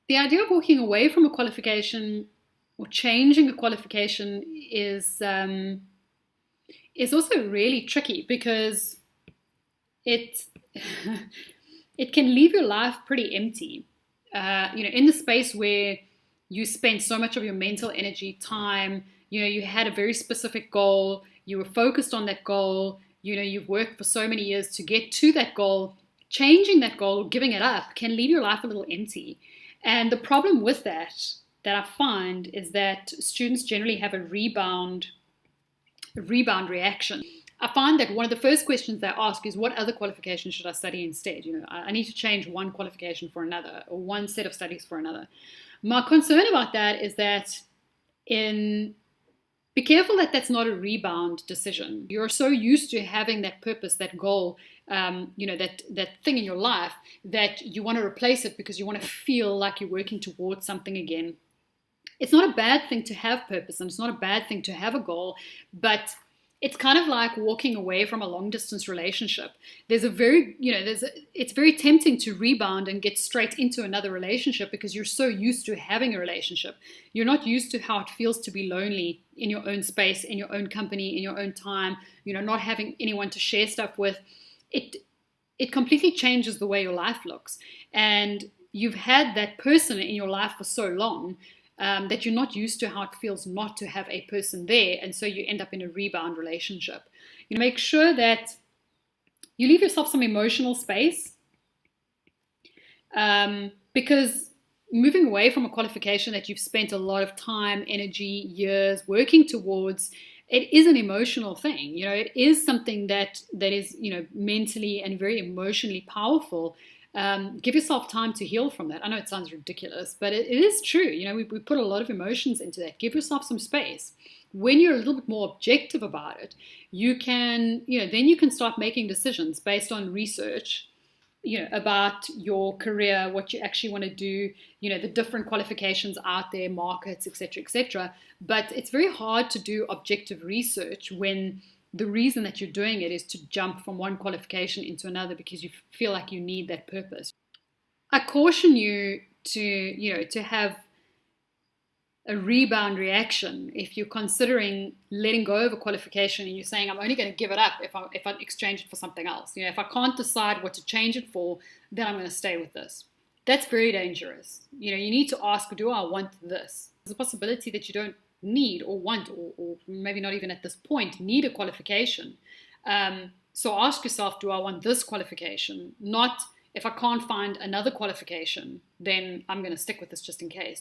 The idea of walking away from a qualification or changing a qualification is also really tricky because it it can leave your life pretty empty. In the space where you spent so much of your mental energy, time, you had a very specific goal, you were focused on that goal, you've worked for so many years to get to that goal. Changing that goal or giving it up can leave your life a little empty. And the problem with that I find is that students generally have a rebound reaction. I find that one of the first questions they ask is, what other qualification should I study instead? I need to change one qualification for another or one set of studies for another. My concern about that is that be careful that that's not a rebound decision. You're so used to having that purpose, that goal, that thing in your life that you want to replace it because you want to feel like you're working towards something again. It's not a bad thing to have purpose, and it's not a bad thing to have a goal, but it's kind of like walking away from a long distance relationship. It's very tempting to rebound and get straight into another relationship because you're so used to having a relationship. You're not used to how it feels to be lonely in your own space, in your own company, in your own time, not having anyone to share stuff with. It completely changes the way your life looks. And you've had that person in your life for so long that you're not used to how it feels not to have a person there, and so you end up in a rebound relationship. Make sure that you leave yourself some emotional space, because moving away from a qualification that you've spent a lot of time, energy, years working towards, it is an emotional thing. It is something that is mentally and very emotionally powerful. Give yourself time to heal from that. I know it sounds ridiculous, but it is true. We put a lot of emotions into that. Give yourself some space. When you're a little bit more objective about it, then you can start making decisions based on research, about your career, what you actually want to do, the different qualifications out there, markets, etc., etc. But it's very hard to do objective research when the reason that you're doing it is to jump from one qualification into another because you feel like you need that purpose. I caution you to have a rebound reaction if you're considering letting go of a qualification and you're saying, I'm only going to give it up if I exchange it for something else. If I can't decide what to change it for, then I'm going to stay with this. That's very dangerous. You need to ask, do I want this? There's a possibility that you don't need or want, or maybe not even at this point need a qualification. So ask yourself, do I want this qualification? Not, if I can't find another qualification, then I'm going to stick with this just in case.